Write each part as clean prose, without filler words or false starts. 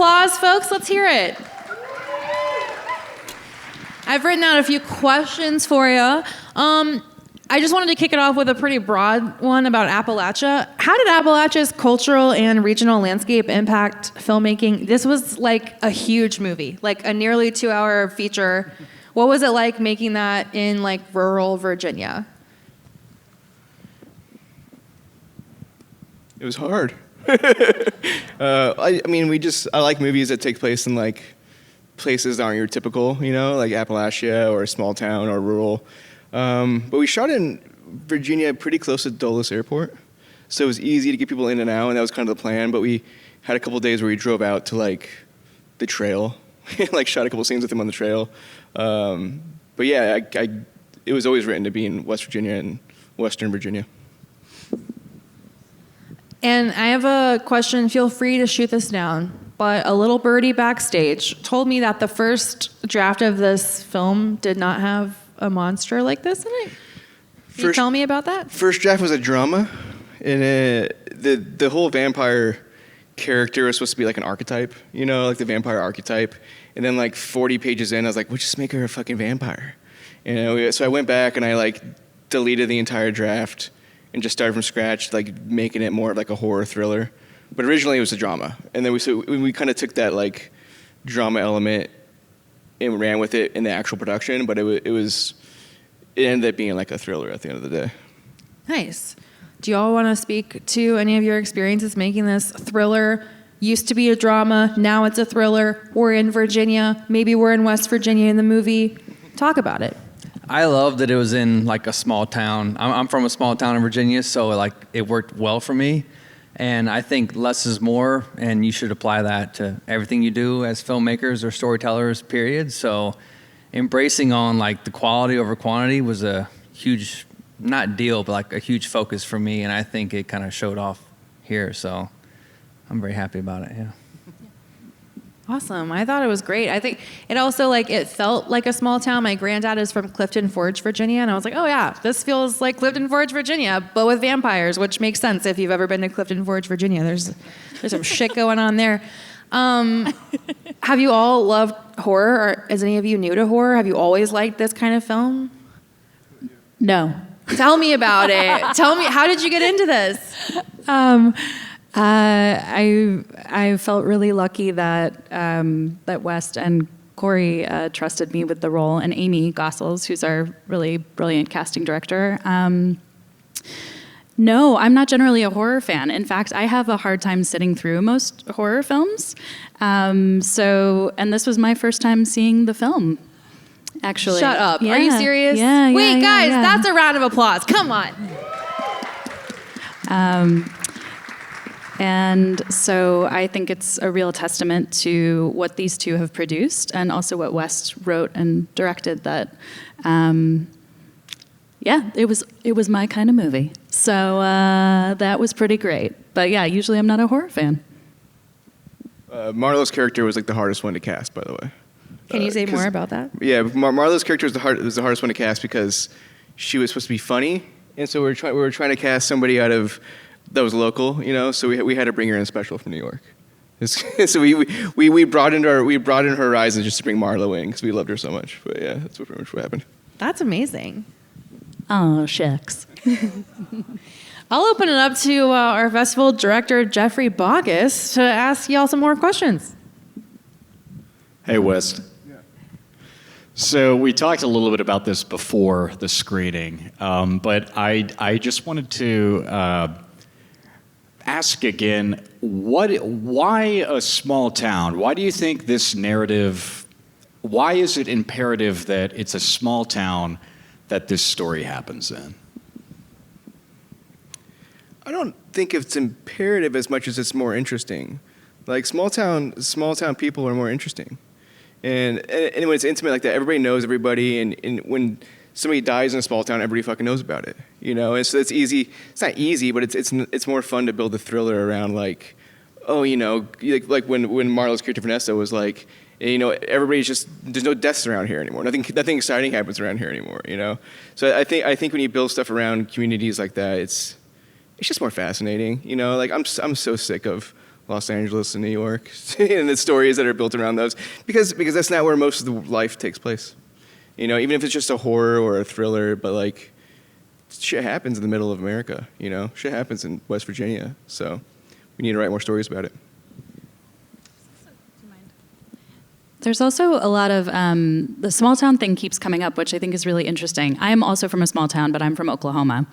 applause, folks. Let's hear it. I've written out a few questions for you. I just wanted to kick it off with a pretty broad one about Appalachia. How did Appalachia's cultural and regional landscape impact filmmaking? This was like a huge movie, like a nearly 2-hour feature. What was it like making that in like rural Virginia? It was hard. I mean, I like movies that take place in like places that aren't your typical, like Appalachia or a small town or rural. But we shot in Virginia pretty close to Dulles Airport, so it was easy to get people in and out, and that was kind of the plan. But we had a couple of days where we drove out to like the trail, like shot a couple scenes with them on the trail. But yeah, it was always written to be in West Virginia and Western Virginia. And I have a question. Feel free to shoot this down. But a little birdie backstage told me that the first draft of this film did not have a monster like this in it. Can you tell me about that? First draft was a drama, and the whole vampire character was supposed to be like an archetype, like the vampire archetype. And then like 40 pages in, I was like, we'll just make her a fucking vampire. So I went back and I like deleted the entire draft and just started from scratch, like making it more of like a horror thriller. But originally it was a drama, and then we kind of took that like drama element and ran with it in the actual production. But it ended up being like a thriller at the end of the day. Nice. Do you all want to speak to any of your experiences making this thriller? Used to be a drama, now it's a thriller. We're in Virginia, maybe we're in West Virginia in the movie. Talk about it. I love that it was in like a small town. I'm from a small town in Virginia, so like it worked well for me. And I think less is more, and you should apply that to everything you do as filmmakers or storytellers, period. So embracing on like the quality over quantity was a huge, not deal, but like a huge focus for me. And I think it kind of showed off here. So I'm very happy about it, yeah. Awesome. I thought it was great. I think it also it felt like a small town. My granddad is from Clifton Forge, Virginia, and I was like, oh yeah, this feels like Clifton Forge, Virginia, but with vampires, which makes sense if you've ever been to Clifton Forge, Virginia. There's some shit going on there. Have you all loved horror, or is any of you new to horror? Have you always liked this kind of film? No. Tell me about it. Tell me, how did you get into this? I felt really lucky that that West and Cory trusted me with the role, and Amy Gossels, who's our really brilliant casting director. No, I'm not generally a horror fan. In fact, I have a hard time sitting through most horror films. And this was my first time seeing the film, actually. Shut up. Yeah. Are you serious? Yeah. Wait, guys, yeah. That's a round of applause. Come on. And so I think it's a real testament to what these two have produced, and also what West wrote and directed, that it was my kind of movie. So that was pretty great. But yeah, usually I'm not a horror fan. Marlowe's character was like the hardest one to cast, by the way. Can you say more about that? Yeah, Marlowe's character was the hardest one to cast because she was supposed to be funny, and so we were trying to cast somebody that was local, So we had to bring her in special from New York. So we broadened her horizons just to bring Marlowe in because we loved her so much. But yeah, that's pretty much what happened. That's amazing. Oh, shucks. I'll open it up to our festival director, Jeffrey Bogus, to ask y'all some more questions. Hey, West. Yeah. So we talked a little bit about this before the screening, but I just wanted to ask again, why a small town? Why do you think this narrative, why is it imperative that it's a small town that this story happens in? I don't think it's imperative as much as it's more interesting. Like small town people are more interesting. And when it's intimate like that, everybody knows everybody, and when somebody dies in a small town, everybody fucking knows about it, And so it's easy. It's not easy, but it's more fun to build a thriller around like, like when Marlowe's character Vanessa was like, everybody's just, there's no deaths around here anymore. Nothing exciting happens around here anymore, So I think when you build stuff around communities like that, it's just more fascinating, Like I'm so sick of Los Angeles and New York, and the stories that are built around those, because that's not where most of the life takes place. You know, even if it's just a horror or a thriller, but like shit happens in the middle of America. You know, shit happens in West Virginia. So we need to write more stories about it. There's also a lot of, the small town thing keeps coming up, which I think is really interesting. I am also from a small town, but I'm from Oklahoma.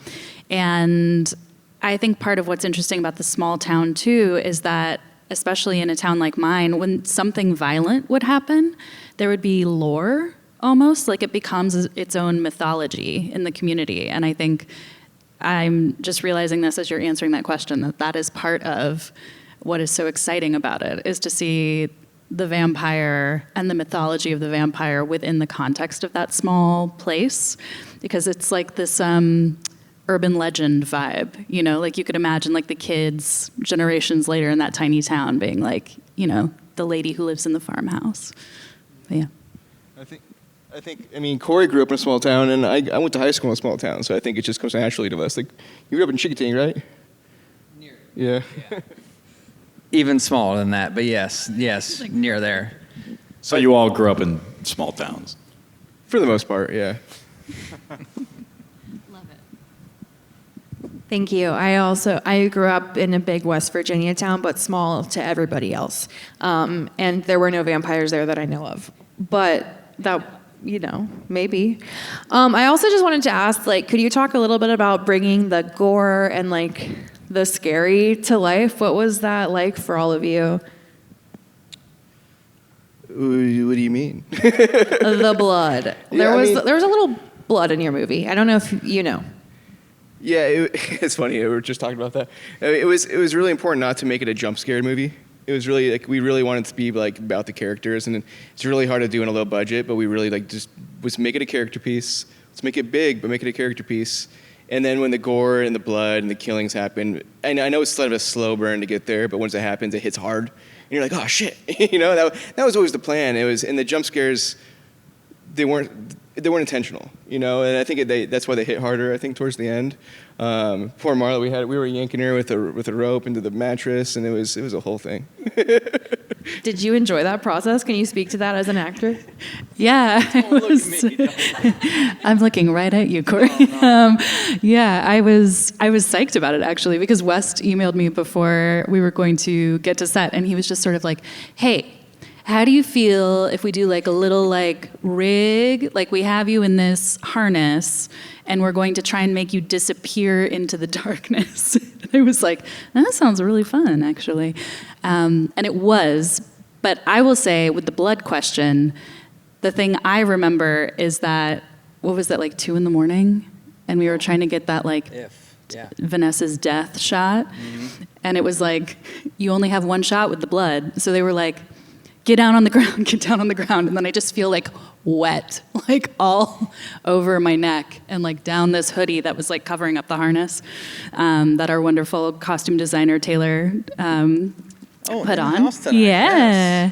And I think part of what's interesting about the small town, too, is that, especially in a town like mine, when something violent would happen, there would be lore, almost, like it becomes its own mythology in the community. And I think I'm just realizing this as you're answering that question, that is part of what is so exciting about it, is to see the vampire and the mythology of the vampire within the context of that small place, because it's like this urban legend vibe, you know, like you could imagine like the kids generations later in that tiny town being like, you know, the lady who lives in the farmhouse. But yeah. I mean, Cory grew up in a small town, and I went to high school in a small town, so I think it just comes naturally to us. Like, you grew up in Chicoutimi, right? Yeah. Even smaller than that, but yes, near there. So you all grew up in small towns? For the most part, yeah. Love it. Thank you. I grew up in a big West Virginia town, but small to everybody else. And there were no vampires there that I know of. But that, you know, maybe. I also just wanted to ask, like, could you talk a little bit about bringing the gore and, like, the scary to life? What was that like for all of you? What do you mean? The blood. Yeah, There was a little blood in your movie. I don't know if you know. Yeah, it's funny. We were just talking about that. It was really important not to make it a jump scare movie. It was really like we really wanted to be like about the characters, and it's really hard to do in a low budget. But we really like just was make it a character piece. Let's make it big, but make it a character piece. And then when the gore and the blood and the killings happen, and I know it's sort of a slow burn to get there, but once it happens, it hits hard, and you're like, oh shit, you know. That was always the plan. It was, and the jump scares, they weren't intentional, you know. And I think that's why they hit harder. I think towards the end, poor Marlowe, we were yanking her with a rope into the mattress, and it was a whole thing. Did you enjoy that process? Can you speak to that as an actor? Yeah, I'm looking right at you, Cory. Yeah, I was psyched about it actually, because West emailed me before we were going to get to set, and he was just sort of like, "Hey, how do you feel if we do like a little like rig, like we have you in this harness, and we're going to try and make you disappear into the darkness?" And I was like, that sounds really fun, actually. And it was, but I will say with the blood question, the thing I remember is that, what was that, like 2 a.m? And we were trying to get that like Vanessa's death shot. Mm-hmm. And it was like, you only have one shot with the blood. So they were like, get down on the ground, get down on the ground. And then I just feel like wet, like all over my neck and like down this hoodie that was like covering up the harness that our wonderful costume designer, Taylor, put on. Yeah.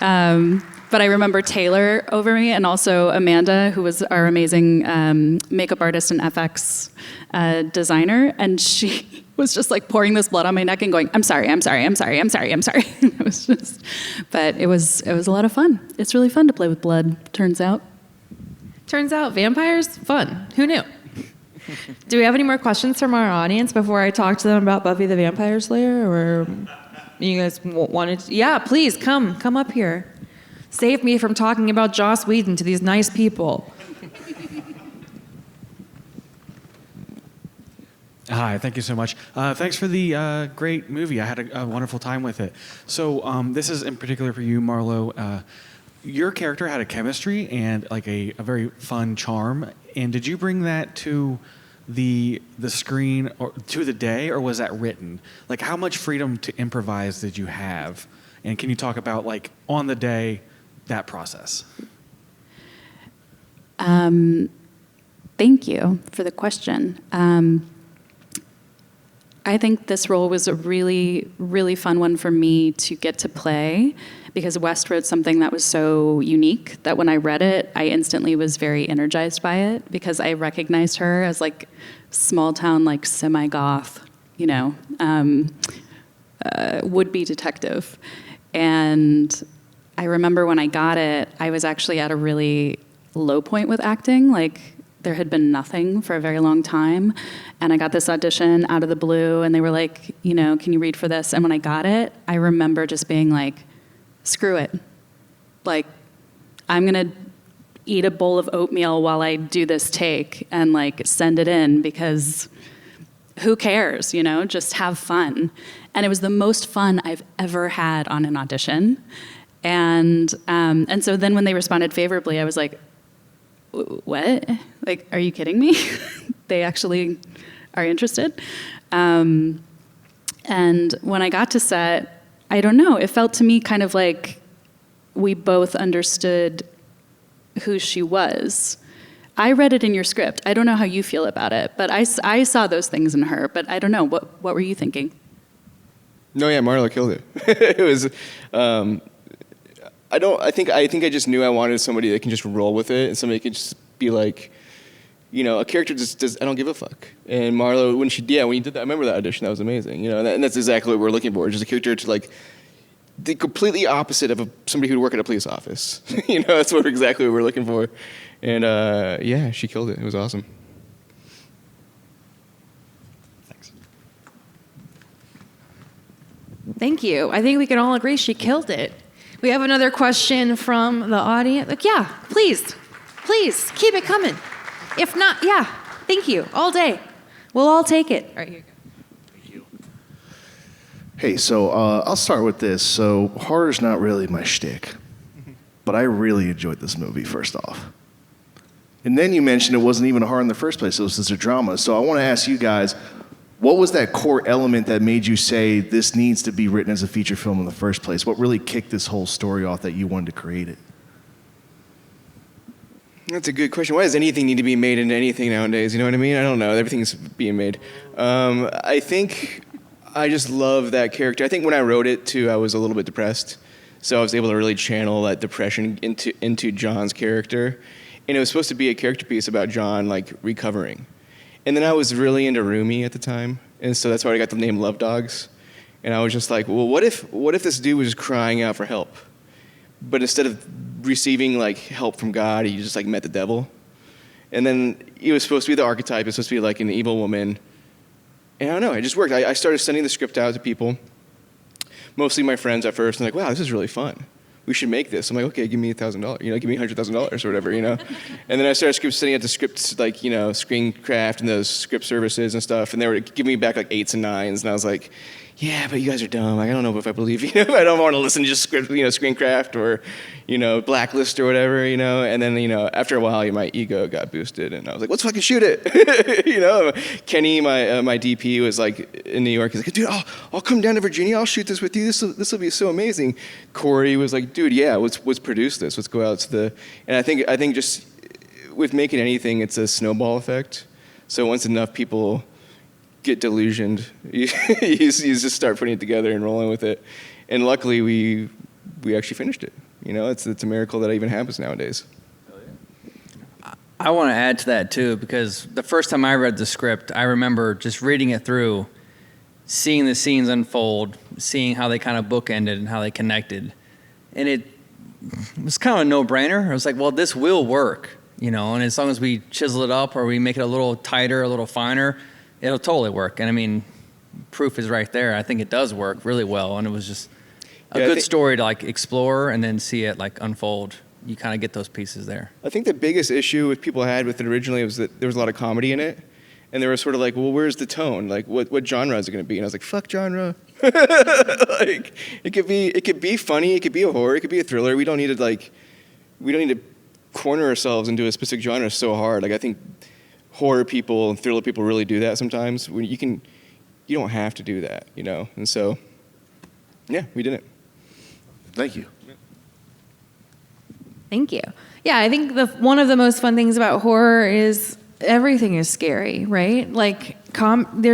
Yes. But I remember Taylor over me, and also Amanda, who was our amazing makeup artist and FX designer, and she was just like pouring this blood on my neck and going, I'm sorry. It was just, but it was a lot of fun. It's really fun to play with blood, turns out. Turns out vampires, fun. Who knew? Do we have any more questions from our audience before I talk to them about Buffy the Vampire Slayer? Or you guys wanted to? Yeah, please, come up here. Save me from talking about Joss Whedon to these nice people. Hi, thank you so much. Thanks for the great movie. I had a wonderful time with it. So this is in particular for you, Marlowe. Your character had a chemistry and like a very fun charm. And did you bring that to the screen or to the day, or was that written? Like, how much freedom to improvise did you have? And can you talk about like on the day that process? Thank you for the question. I think this role was a really, really fun one for me to get to play, because West wrote something that was so unique that when I read it, I instantly was very energized by it, because I recognized her as like small town, like semi-goth, you know, would-be detective. And I remember when I got it, I was actually at a really low point with acting. Like, there had been nothing for a very long time. And I got this audition out of the blue, and they were like, you know, can you read for this? And when I got it, I remember just being like, screw it. Like, I'm going to eat a bowl of oatmeal while I do this take and, like, send it in, because who cares, you know? Just have fun. And it was the most fun I've ever had on an audition. And so then when they responded favorably, I was like, what? Like, are you kidding me? They actually are interested. And when I got to set, I don't know, it felt to me kind of like we both understood who she was. I read it in your script. I don't know how you feel about it, but I saw those things in her, but I don't know. What were you thinking? No, yeah, Marlowe killed it. It was, I think I just knew I wanted somebody that can just roll with it, and somebody that could just be like, you know, a character just does, I don't give a fuck. And Marlowe, when you did that, I remember that audition, that was amazing, you know, and that's exactly what we're looking for, just a character to, like, the completely opposite of somebody who'd work at a police office. You know, that's exactly what we're looking for. And yeah, she killed it. It was awesome. Thanks. Thank you. I think we can all agree she killed it. We have another question from the audience. Like, yeah, please, keep it coming. If not, yeah, thank you, all day. We'll all take it. All right, here you go. Hey, so I'll start with this. So horror's not really my shtick, but I really enjoyed this movie, first off. And then you mentioned it wasn't even a horror in the first place, it was just a drama. So I want to ask you guys, what was that core element that made you say this needs to be written as a feature film in the first place? What really kicked this whole story off that you wanted to create it? That's a good question. Why does anything need to be made into anything nowadays? You know what I mean? I don't know. Everything's being made. I think I just love that character. I think when I wrote it, too, I was a little bit depressed. So I was able to really channel that depression into John's character. And it was supposed to be a character piece about John, like, recovering. And then I was really into Rumi at the time. And so that's why I got the name Love Dogs. And I was just like, well, what if this dude was just crying out for help? But instead of receiving, like, help from God, he just, like, met the devil. And then it was supposed to be the archetype. It was supposed to be, like, an evil woman. And I don't know, it just worked. I started sending the script out to people, mostly my friends at first, and like, wow, this is really fun. We should make this. I'm like, okay, give me $1,000, you know, give me $100,000 or whatever, you know. And then I started sending out the scripts, like, you know, Screencraft and those script services and stuff, and they were giving me back like 8s and 9s, and I was like, yeah, but you guys are dumb. Like, I don't know if I believe you. I don't want to listen to just script, you know, Screencraft or, you know, Blacklist or whatever, you know. And then, you know, after a while, my ego got boosted, and I was like, let's fucking shoot it. You know, Kenny, my DP, was like in New York. He's like, dude, I'll come down to Virginia. I'll shoot this with you. This will be so amazing. Cory was like, dude, yeah, let's produce this. Let's go out to the. And I think just with making anything, it's a snowball effect. So once enough people get delusioned, you just start putting it together and rolling with it. And luckily, we actually finished it. You know, it's a miracle that even happens nowadays. I want to add to that too, because the first time I read the script, I remember just reading it through, seeing the scenes unfold, seeing how they kind of bookended and how they connected. And it was kind of a no-brainer. I was like, well, this will work, you know, and as long as we chisel it up or we make it a little tighter, a little finer, it'll totally work. And I mean, proof is right there. I think it does work really well. And it was just a good story to like explore and then see it like unfold. You kind of get those pieces there. I think the biggest issue with people had with it originally was that there was a lot of comedy in it. And they were sort of like, well, where's the tone? Like, what genre is it going to be? And I was like, fuck genre. Like, it could be funny. It could be a horror. It could be a thriller. We don't need to corner ourselves into a specific genre so hard. Like, I think horror people and thriller people really do that sometimes. When you don't have to do that, you know. And so, yeah, we did it. Thank you. Thank you. Yeah, I think one of the most fun things about horror is everything is scary, right? Like, comedy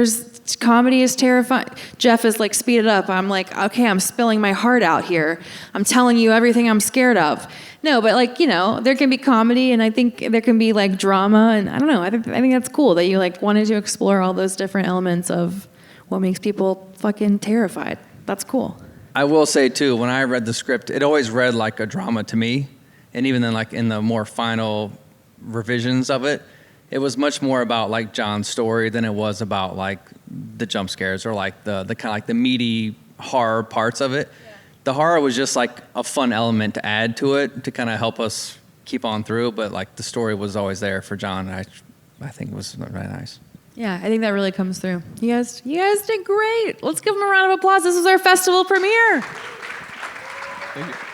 is terrifying. Jeff is like, speed it up. I'm like, okay, I'm spilling my heart out here. I'm telling you everything I'm scared of. No, but like, you know, there can be comedy, and I think there can be like drama, and I don't know. I think that's cool that you like wanted to explore all those different elements of what makes people fucking terrified. That's cool. I will say too, when I read the script, it always read like a drama to me, and even then, like in the more final revisions of it, it was much more about like John's story than it was about like the jump scares or like the kind of like the meaty horror parts of it. Yeah. The horror was just like a fun element to add to it to kind of help us keep on through, but like the story was always there for John. And I think it was really nice. Yeah, I think that really comes through. You guys did great. Let's give them a round of applause. This was our festival premiere. Thank you.